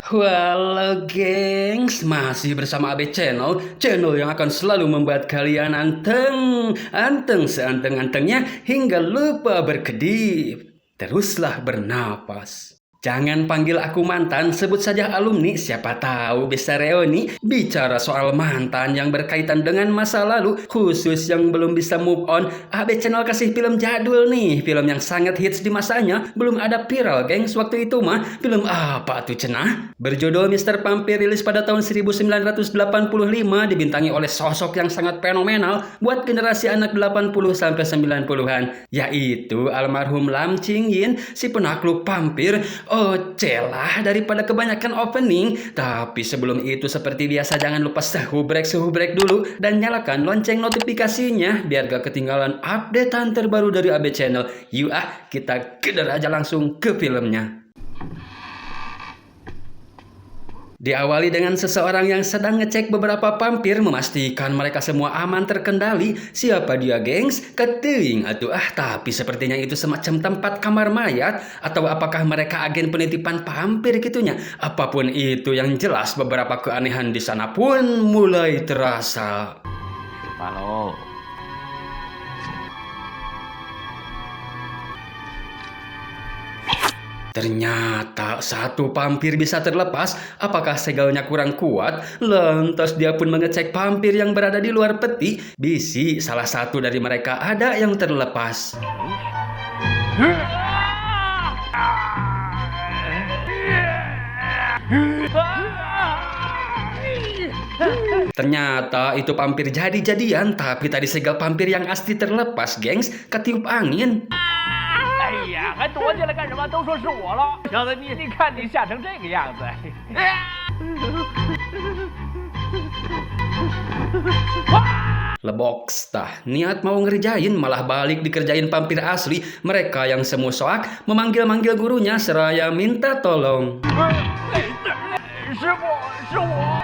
Halo gengs, masih bersama AB channel yang akan selalu membuat kalian anteng seanteng-antengnya hingga lupa berkedip. Teruslah bernapas. Jangan panggil aku mantan, sebut saja alumni. Siapa tahu bisa reuni bicara soal mantan yang berkaitan dengan masa lalu, khusus yang belum bisa move on. AB Channel kasih film jadul nih, film yang sangat hits di masanya. Belum ada viral, gengs. Waktu itu mah film apa tuh cenah? Berjudul Mr. Vampir, rilis pada tahun 1985, dibintangi oleh sosok yang sangat fenomenal buat generasi anak 80 sampai 90-an, yaitu almarhum Lam Ching Yin, si penakluk vampir. Oh celah daripada kebanyakan opening. Tapi sebelum itu seperti biasa jangan lupa suhubrek dulu dan nyalakan lonceng notifikasinya biar gak ketinggalan updatean terbaru dari AB Channel. Yuk kita keder aja langsung ke filmnya. Diawali dengan seseorang yang sedang ngecek beberapa vampir, memastikan mereka semua aman terkendali. Siapa dia, gengs? Keteuing atuh tapi sepertinya itu semacam tempat kamar mayat, atau apakah mereka agen penitipan vampir gitunya? Apapun itu, yang jelas beberapa keanehan di sana pun mulai terasa. Halo. Ternyata satu vampir bisa terlepas. Apakah segalnya kurang kuat? Lantas dia pun mengecek vampir yang berada di luar peti. Bisi salah satu dari mereka ada yang terlepas. Ternyata itu vampir jadi-jadian, tapi tadi segel vampir yang asli terlepas, gengs, ketiup angin. 哎呀，还躲起来干什么？都说是我了，小子，你看你吓成这个样子。Leboks tah, niat mau ngerjain malah balik dikerjain vampir asli. Mereka yang semu soak memanggil-manggil gurunya seraya minta tolong. 师傅，是我。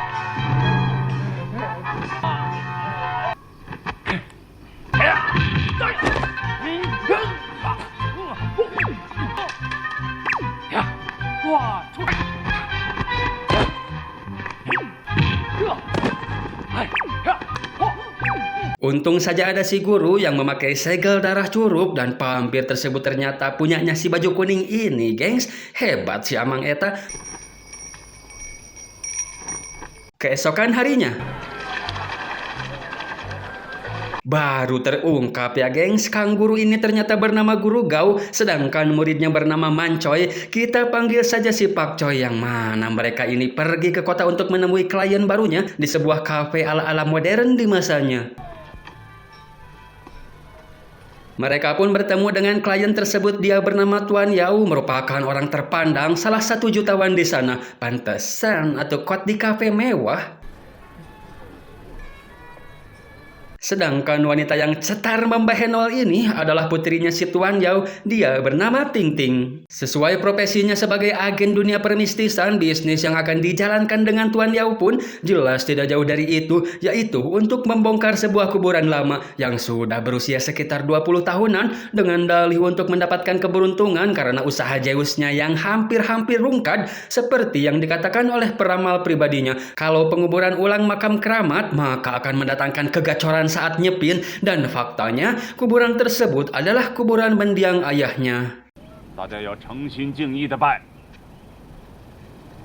Untung saja ada si guru yang memakai segel darah curug, dan vampir tersebut ternyata punyanya si baju kuning ini, gengs. Hebat si Amang Eta. Keesokan harinya baru terungkap ya, gengs, kang guru ini ternyata bernama Guru Gau, sedangkan muridnya bernama Mancoy. Kita panggil saja si Pak Coy, yang mana mereka ini pergi ke kota untuk menemui klien barunya di sebuah kafe ala-ala modern di masanya. Mereka pun bertemu dengan klien tersebut. Dia bernama Tuan Yao, merupakan orang terpandang, salah satu jutawan di sana. Pantesan atau kot di kafe mewah. Sedangkan wanita yang cetar membahenol ini adalah putrinya si Tuan Yao. Dia bernama Ting Ting. Sesuai profesinya sebagai agen dunia permistisan, bisnis yang akan dijalankan dengan Tuan Yao pun jelas tidak jauh dari itu, yaitu untuk membongkar sebuah kuburan lama yang sudah berusia sekitar 20 tahunan dengan dalih untuk mendapatkan keberuntungan karena usaha Zeusnya yang hampir-hampir rungkad. Seperti yang dikatakan oleh peramal pribadinya, kalau penguburan ulang makam keramat maka akan mendatangkan kegacoran saat nyepin, dan faktanya kuburan tersebut adalah kuburan mendiang ayahnya.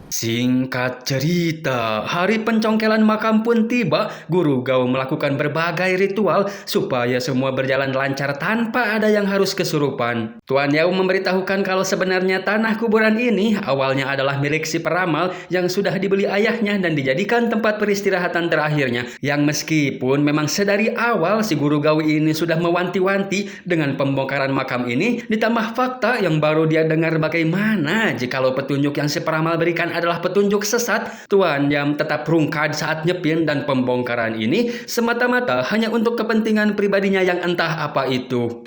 Singkat cerita, hari pencongkelan makam pun tiba. Guru Gau melakukan berbagai ritual supaya semua berjalan lancar tanpa ada yang harus kesurupan. Tuan Yao memberitahukan kalau sebenarnya tanah kuburan ini awalnya adalah milik si peramal yang sudah dibeli ayahnya dan dijadikan tempat peristirahatan terakhirnya. Yang meskipun memang sedari awal si Guru Gau ini sudah mewanti-wanti dengan pembongkaran makam ini, ditambah fakta yang baru dia dengar bagaimana jikalau petunjuk yang si peramal berikan adalah petunjuk sesat, Tuan Yam tetap rungkad saat nyepin, dan pembongkaran ini semata-mata hanya untuk kepentingan pribadinya yang entah apa itu.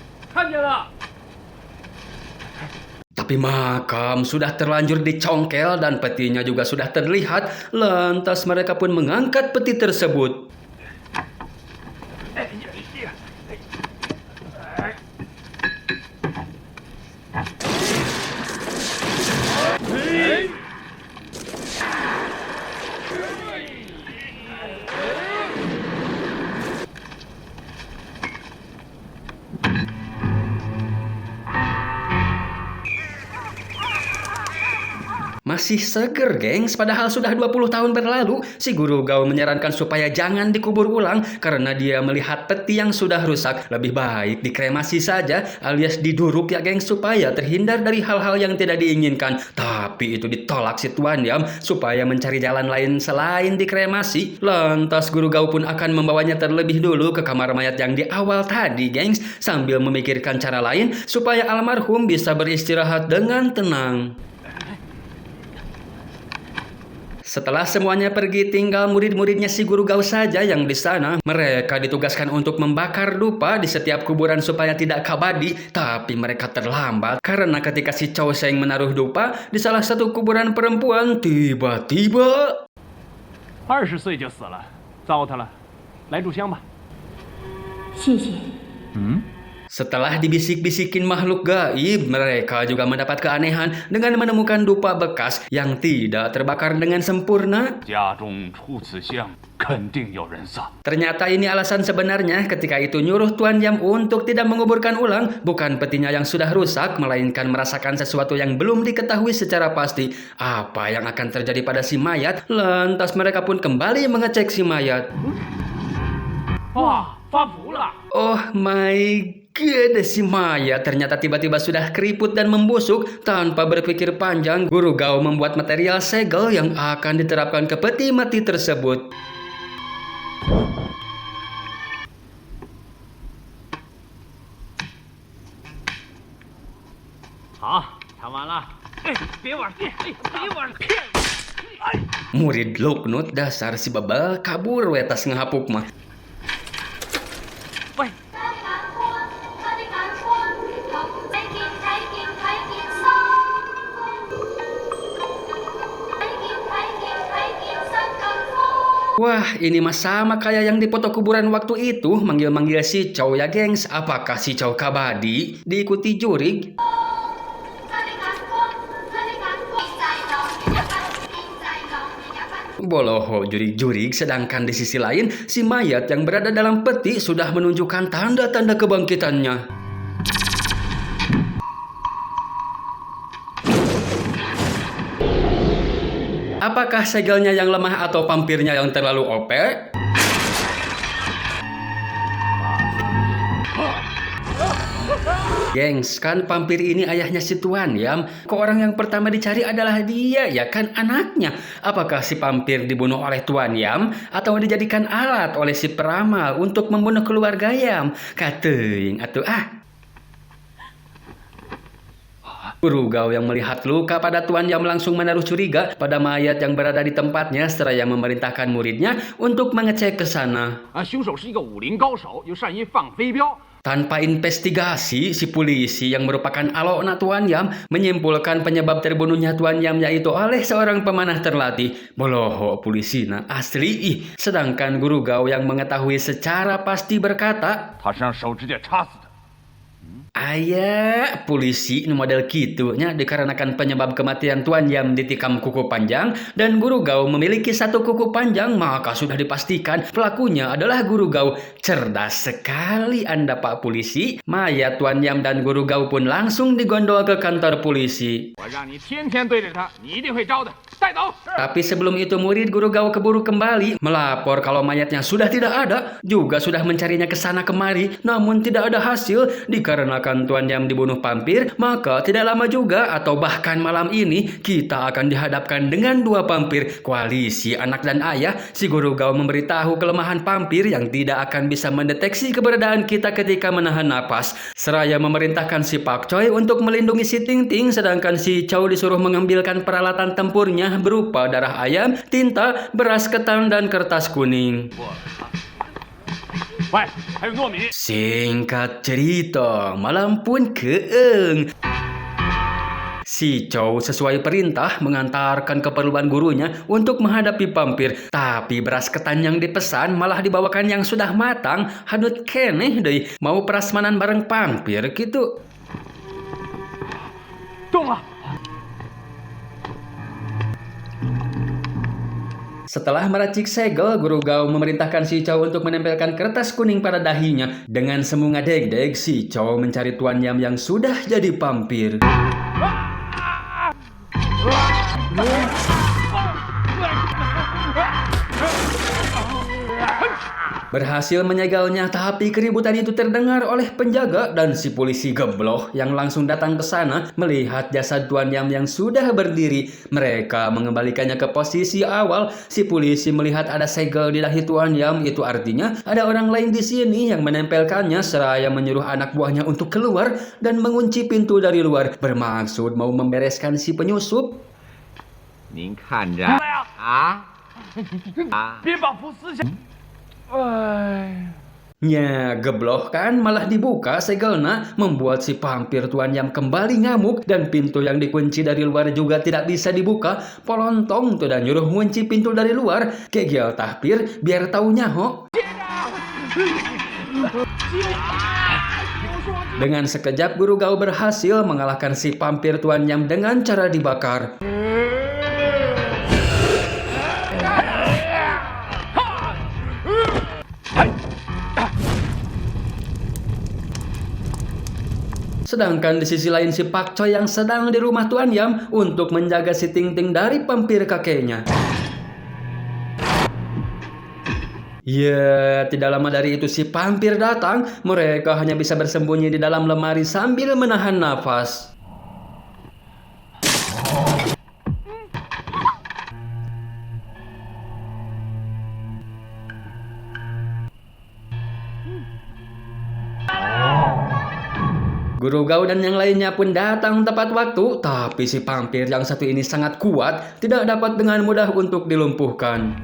Tapi makam sudah terlanjur dicongkel dan petinya juga sudah terlihat. Lantas mereka pun mengangkat peti tersebut. masih seger, gengs. Padahal sudah 20 tahun berlalu. Si Guru Gao menyarankan supaya jangan dikubur ulang karena dia melihat peti yang sudah rusak. Lebih baik dikremasi saja alias diduruk ya, gengs, supaya terhindar dari hal-hal yang tidak diinginkan. Tapi itu ditolak si Tuan Yam supaya mencari jalan lain selain dikremasi. Lantas Guru Gao pun akan membawanya terlebih dulu ke kamar mayat yang di awal tadi, gengs, sambil memikirkan cara lain supaya almarhum bisa beristirahat dengan tenang. Setelah semuanya pergi, tinggal murid-muridnya si Guru Gao saja yang di sana. Mereka ditugaskan untuk membakar dupa di setiap kuburan supaya tidak kabadi. Tapi mereka terlambat karena ketika si Chow Sheng menaruh dupa di salah satu kuburan perempuan, tiba-tiba 20岁就死了，糟蹋了，来炷香吧。谢谢。 setelah dibisik-bisikin makhluk gaib, mereka juga mendapat keanehan dengan menemukan dupa bekas yang tidak terbakar dengan sempurna. 家中出此香，肯定有人丧。 Ternyata ini alasan sebenarnya ketika itu nyuruh Tuan Yam untuk tidak menguburkan ulang. Bukan petinya yang sudah rusak, melainkan merasakan sesuatu yang belum diketahui secara pasti. Apa yang akan terjadi pada si mayat? Lantas mereka pun kembali mengecek si mayat. 哇，发福了！ Oh my god, si mayat ternyata tiba-tiba sudah keriput dan membusuk. Tanpa berpikir panjang, Guru Gao membuat material segel yang akan diterapkan ke peti mati tersebut. Murid Luknut dasar si babal kabur wetas ngehapuk mah. Wah, ini mah sama kayak yang di foto kuburan waktu itu, manggil-manggil si Chow ya, gengs. Apakah si Chow kabadi diikuti jurig? Boloho jurig-jurig, sedangkan di sisi lain si mayat yang berada dalam peti sudah menunjukkan tanda-tanda kebangkitannya. Apakah segelnya yang lemah atau vampirnya yang terlalu OP? Gengs, kan vampir ini ayahnya si Tuan Yam. Kok orang yang pertama dicari adalah dia, ya kan anaknya? Apakah si vampir dibunuh oleh Tuan Yam atau dijadikan alat oleh si peramal untuk membunuh keluarga Yam? Kateuing atuh Guru Gao yang melihat luka pada Tuan Yam langsung menaruh curiga pada mayat yang berada di tempatnya seraya memerintahkan muridnya untuk mengecek ke sana. 凶手是一个武林高手，又善于放飞镖。 Tanpa investigasi, si polisi yang merupakan alokna Tuan Yam menyimpulkan penyebab terbunuhnya Tuan Yam yaitu oleh seorang pemanah terlatih. Boloho polisina asli. Sedangkan Guru Gao yang mengetahui secara pasti berkata, 他是让手指甲插死的。 Ayah, polisi ini model gitunya dikarenakan penyebab kematian Tuan Yam ditikam kuku panjang dan Guru Gao memiliki satu kuku panjang, maka sudah dipastikan pelakunya adalah Guru Gao. Cerdas sekali Anda Pak Polisi. Mayat Tuan Yam dan Guru Gao pun langsung digondol ke kantor polisi. Tapi sebelum itu murid Guru Gao keburu kembali melapor kalau mayatnya sudah tidak ada, juga sudah mencarinya ke sana kemari, namun tidak ada hasil dikarenakan Tuan Yam dibunuh vampir. Maka tidak lama juga atau bahkan malam ini kita akan dihadapkan dengan dua vampir koalisi anak dan ayah. Si Guru Gao memberitahu kelemahan vampir yang tidak akan bisa mendeteksi keberadaan kita ketika menahan napas, seraya memerintahkan si Pak Choi untuk melindungi si Ting Ting, sedangkan si Chow disuruh mengambilkan peralatan tempurnya berupa darah ayam, tinta, beras ketan, dan kertas kuning. Singkat cerita, malam pun keeng. Si Chow sesuai perintah mengantarkan keperluan gurunya untuk menghadapi vampir. Tapi beras ketan yang dipesan malah dibawakan yang sudah matang. Hadut keneh deh, mau prasmanan bareng vampir gitu. Tunggu. Setelah meracik segel, Guru Gao memerintahkan si Chow untuk menempelkan kertas kuning pada dahinya. Dengan semunga deg-deg, si Chow mencari Tuan Yam yang sudah jadi vampir. Berhasil menyegalnya, tapi keributan itu terdengar oleh penjaga dan si polisi gebloh yang langsung datang ke sana melihat jasad Tuan Yam yang sudah berdiri. Mereka mengembalikannya ke posisi awal. Si polisi melihat ada segel di dahi Tuan Yam, itu artinya ada orang lain di sini yang menempelkannya, seraya menyuruh anak buahnya untuk keluar dan mengunci pintu dari luar, bermaksud mau membereskan si penyusup. 您看着啊别把福撕下。哎。 Ya, gebloh kan, malah dibuka segelnya, membuat si vampir Tuan Yam kembali ngamuk dan pintu yang dikunci dari luar juga tidak bisa dibuka. Polontong tuh dan nyuruh ngunci pintu dari luar. Kegel tahpir biar taunya ho. Dengan sekejap Guru Gao berhasil mengalahkan si vampir Tuan Yam dengan cara dibakar. Sedangkan di sisi lain si Pak Choi yang sedang di rumah Tuan Yam untuk menjaga si Ting Ting dari vampir kakeknya. Ya, tidak lama dari itu si vampir datang. Mereka hanya bisa bersembunyi di dalam lemari sambil menahan nafas. Guru Gao dan yang lainnya pun datang tepat waktu, tapi si vampir yang satu ini sangat kuat, tidak dapat dengan mudah untuk dilumpuhkan.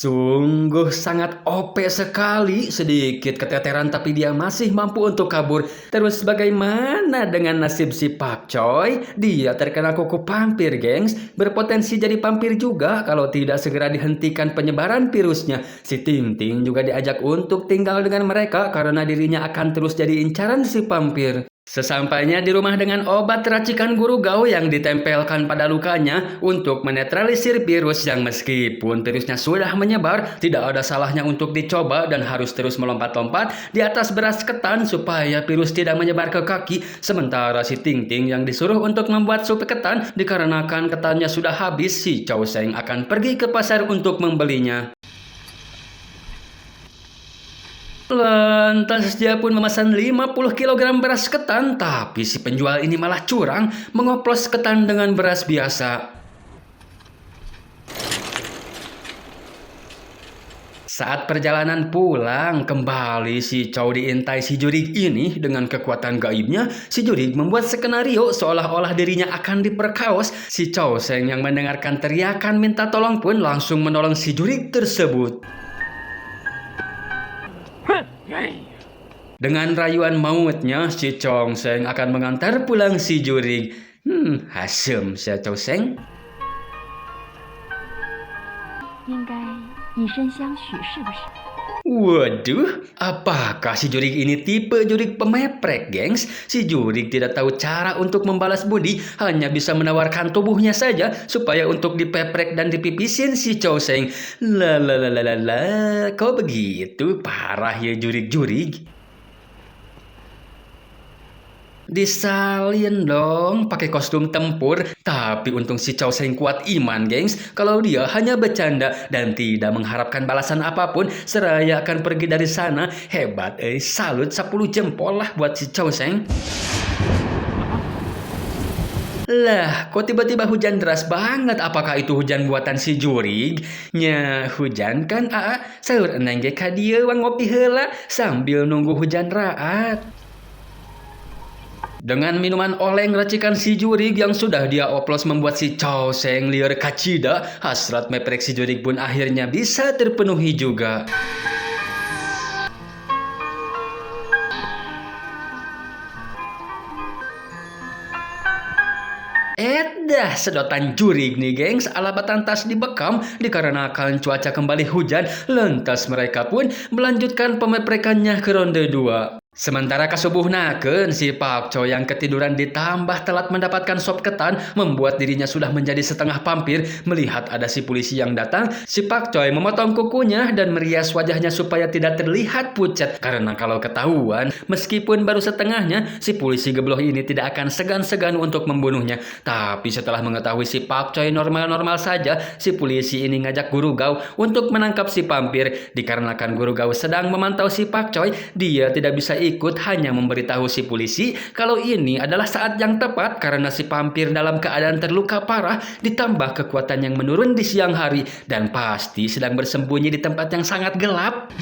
Sungguh sangat OP sekali, sedikit keteteran tapi dia masih mampu untuk kabur. Terus bagaimana dengan nasib si Pak Choi? Dia terkena kuku vampir, gengs. Berpotensi jadi vampir juga kalau tidak segera dihentikan penyebaran virusnya. Si Ting Ting juga diajak untuk tinggal dengan mereka karena dirinya akan terus jadi incaran si vampir. Sesampainya di rumah dengan obat racikan Guru Gao yang ditempelkan pada lukanya untuk menetralisir virus yang meskipun virusnya sudah menyebar, tidak ada salahnya untuk dicoba dan harus terus melompat-lompat di atas beras ketan supaya virus tidak menyebar ke kaki. Sementara si Ting Ting yang disuruh untuk membuat sup ketan dikarenakan ketannya sudah habis, si Chow Seng akan pergi ke pasar untuk membelinya. Lantas dia pun memesan 50 kg beras ketan, tapi si penjual ini malah curang, mengoplos ketan dengan beras biasa. Saat perjalanan pulang, kembali si Chow diintai si Jurig ini dengan kekuatan gaibnya. Si Jurig membuat skenario seolah-olah dirinya akan diperkaos. Si Chow Seng yang mendengarkan teriakan minta tolong pun langsung menolong si Jurig tersebut. Dengan rayuan mautnya, si Chow Seng akan mengantar pulang si Jurig. Asem si Chow Seng. 应该以身相许，是不是？ Waduh, apakah si Jurig ini tipe Jurig pemeprek, gengs? Si Jurig tidak tahu cara untuk membalas budi, hanya bisa menawarkan tubuhnya saja supaya untuk dipeprek dan dipipisin si Chow Seng. Kok begitu? Parah ya Jurig-Jurig. Disalin dong pakai kostum tempur. Tapi untung si Chow Seng kuat iman, gengs. Kalau dia hanya bercanda dan tidak mengharapkan balasan apapun, seraya akan pergi dari sana. Hebat, salut 10 jempol lah buat si Chow Seng. Lah, kok tiba-tiba hujan deras banget? Apakah itu hujan buatan si Jurig? Nya, hujan kan? Sahur eneng ge ka dieu wang ngopi heula sambil nunggu hujan raat. Dengan minuman oleng racikan si Jurig yang sudah dia oplos membuat si Chow Seng liar kacida, hasrat meprek si Jurig pun akhirnya bisa terpenuhi juga. Dah sedotan Jurig nih gengs, alabatan tas dibekam dikarenakan cuaca kembali hujan, lantas mereka pun melanjutkan pemeprekannya ke ronde 2. Sementara kasubuhnakeun si Pak Choy yang ketiduran ditambah telat mendapatkan sop ketan membuat dirinya sudah menjadi setengah vampir. Melihat ada si polisi yang datang, si Pak Choy memotong kukunya dan merias wajahnya supaya tidak terlihat pucat. Karena kalau ketahuan, meskipun baru setengahnya, si polisi gebloh ini tidak akan segan-segan untuk membunuhnya. Tapi setelah mengetahui si Pak Choy normal-normal saja, si polisi ini ngajak Guru Gao untuk menangkap si vampir. Dikarenakan Guru Gao sedang memantau si Pak Choy, dia tidak bisa ikut, hanya memberitahu si polisi kalau ini adalah saat yang tepat karena si vampir dalam keadaan terluka parah ditambah kekuatan yang menurun di siang hari dan pasti sedang bersembunyi di tempat yang sangat gelap.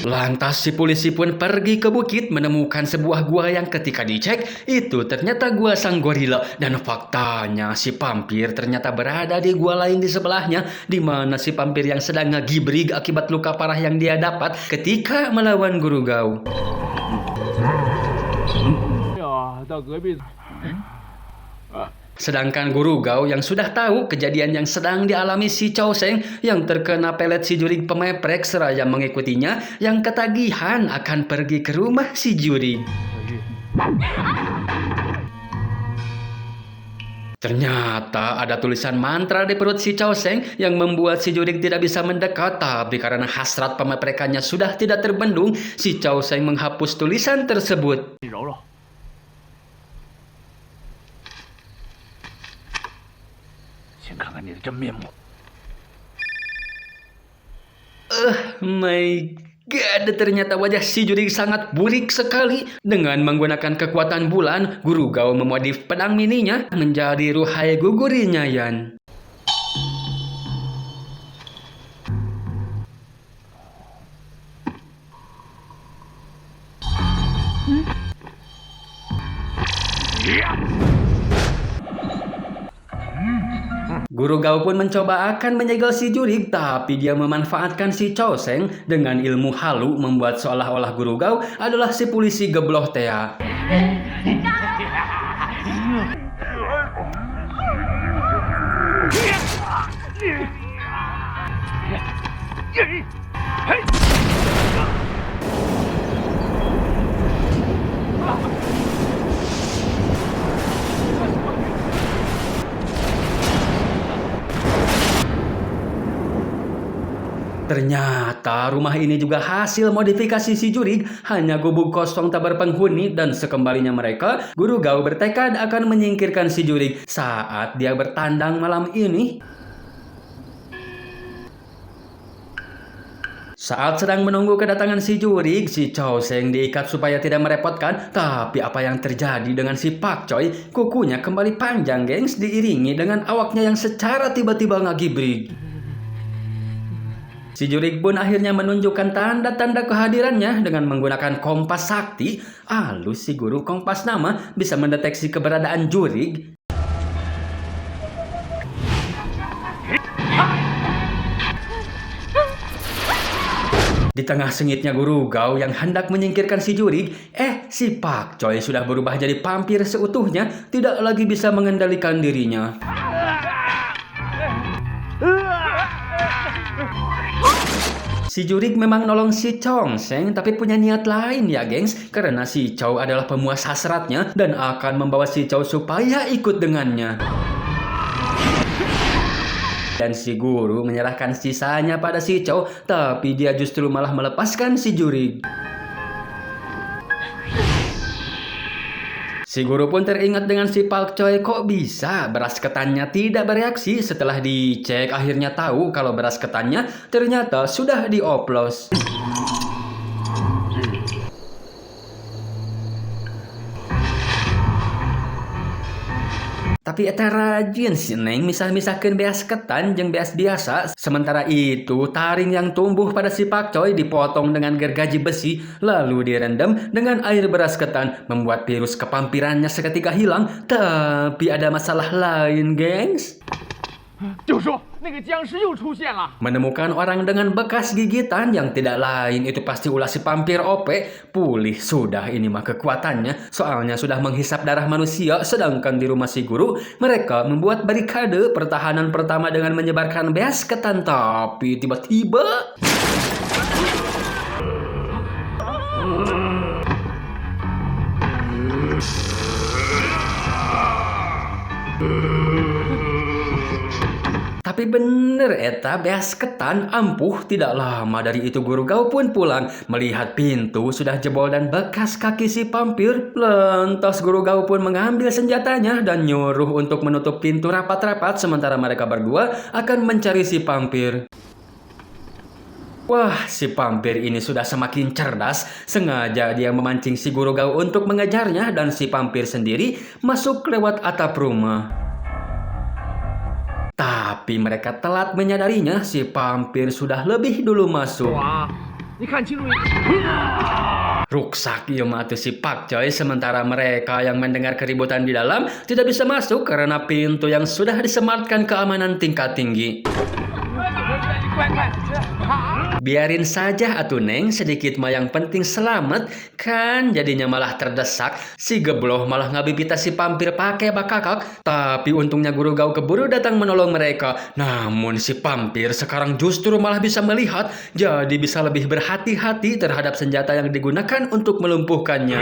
Lantas si polisi pun pergi ke bukit menemukan sebuah gua yang ketika dicek itu ternyata gua sang gorila, dan faktanya si vampir ternyata berada di gua lain di sebelahnya, di mana si vampir yang sedang ngegibrig akibat luka parah yang dia dapat ketika melawan Guru Gao. 呀，到隔壁。 Sedangkan Guru Gao yang sudah tahu kejadian yang sedang dialami si Chow Seng yang terkena pelet si Jurig pemeprek seraya mengikutinya yang ketagihan akan pergi ke rumah si Jurig. Ternyata ada tulisan mantra di perut si Chow Seng yang membuat si Jurig tidak bisa mendekat, tapi karena hasrat pemeprekannya sudah tidak terbendung, si Chow Seng menghapus tulisan tersebut. 你揉揉。先看看你的真面目。 My God, ternyata wajah si Jurig sangat burik sekali. Dengan menggunakan kekuatan bulan, Guru Gao memodif pedang mininya menjadi ruhai guguri nyayan. Guru Gao pun mencoba akan menyegel si Jurig, tapi dia memanfaatkan si Chow Seng dengan ilmu halu membuat seolah-olah Guru Gao adalah si polisi gebloh Tea. Ternyata rumah ini juga hasil modifikasi si Jurig, hanya gubuk kosong tak berpenghuni, dan sekembalinya mereka, Guru Gao bertekad akan menyingkirkan si Jurig saat dia bertandang malam ini. Saat sedang menunggu kedatangan si Jurig, si Chow Seng diikat supaya tidak merepotkan, tapi apa yang terjadi dengan si Pak Choy? Kukunya kembali panjang gengs, diiringi dengan awaknya yang secara tiba-tiba ngagibrig. Si Jurig pun akhirnya menunjukkan tanda-tanda kehadirannya dengan menggunakan kompas sakti. Alus si guru kompas nama bisa mendeteksi keberadaan Jurig. Di tengah sengitnya Guru Gao yang hendak menyingkirkan si Jurig, si Pak Choy sudah berubah jadi vampir seutuhnya, tidak lagi bisa mengendalikan dirinya. Si Jurig memang nolong si Chow Seng, tapi punya niat lain ya gengs, karena si Chow adalah pemuas hasratnya dan akan membawa si Chow supaya ikut dengannya. Dan si guru menyerahkan sisanya pada si Chow, tapi dia justru malah melepaskan si Jurig. Si guru pun teringat dengan si Pak Choy, kok bisa beras ketannya tidak bereaksi. Setelah dicek akhirnya tahu kalau beras ketannya ternyata sudah dioplos. Tapi eta rajin si Neng misah-misahkeun beas ketan jeung beas biasa. Sementara itu, taring yang tumbuh pada si Pakcoy dipotong dengan gergaji besi, lalu direndam dengan air beras ketan, membuat virus kepampirannya seketika hilang. Tapi ada masalah lain, gengs. 就说那个僵尸又出现了。 Menemukan orang dengan bekas gigitan yang tidak lain itu pasti ulah si vampir OP. Pulih sudah ini mah kekuatannya, soalnya sudah menghisap darah manusia. Sedangkan di rumah si guru, mereka membuat barikade pertahanan pertama dengan menyebarkan beas ketan. Tapi tiba-tiba tapi bener eta beas ketan ampuh. Tidak lama dari itu guru Gau pun pulang. Melihat pintu sudah jebol dan bekas kaki si vampir. Lantas guru Gau pun mengambil senjatanya dan nyuruh untuk menutup pintu rapat-rapat. Sementara mereka berdua akan mencari si vampir. Wah, si vampir ini sudah semakin cerdas. Sengaja dia memancing si guru Gau untuk mengejarnya. Dan si vampir sendiri masuk lewat atap rumah. Tapi mereka telat menyadarinya, si vampir sudah lebih dulu masuk. 哇，你看清楚一点。 Ruksak ieu mah atuh si Pakcoy. Sementara mereka yang mendengar keributan di dalam tidak bisa masuk karena pintu yang sudah disematkan keamanan tingkat tinggi. 快快！ Biarin saja atuh Neng, sedikit mah yang penting selamat. Kan jadinya malah terdesak. Si gebloh malah ngabibita si vampir pakai bakakak. Tapi untungnya guru Gau keburu datang menolong mereka. Namun si vampir sekarang justru malah bisa melihat. Jadi bisa lebih berhati-hati terhadap senjata yang digunakan untuk melumpuhkannya.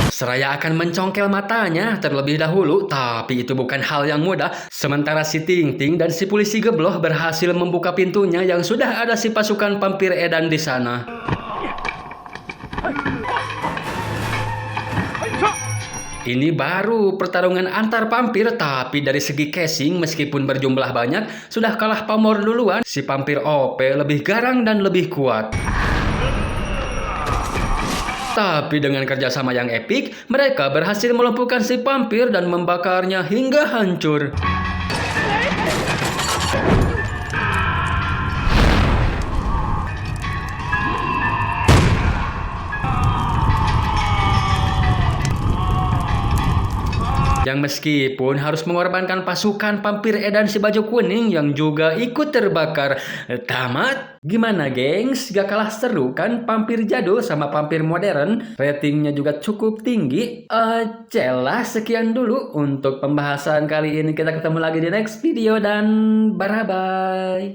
Seraya akan mencongkel matanya terlebih dahulu, tapi itu bukan hal yang mudah. Sementara si Ting Ting dan si polisi gebloh berhasil membuka pintunya yang sudah ada si pasukan vampir edan di sana. Ini baru pertarungan antar vampir, tapi dari segi casing meskipun berjumlah banyak sudah kalah pamor duluan. Si vampir OP lebih garang dan lebih kuat. Tapi dengan kerjasama yang epik, mereka berhasil melumpuhkan si vampir dan membakarnya hingga hancur. Yang meskipun harus mengorbankan pasukan vampir edan si baju kuning yang juga ikut terbakar. Tamat. Gimana gengs? Gak kalah seru kan vampir jadul sama vampir modern? Ratingnya juga cukup tinggi. Celah sekian dulu untuk pembahasan kali ini. Kita ketemu lagi di next video dan bye-bye.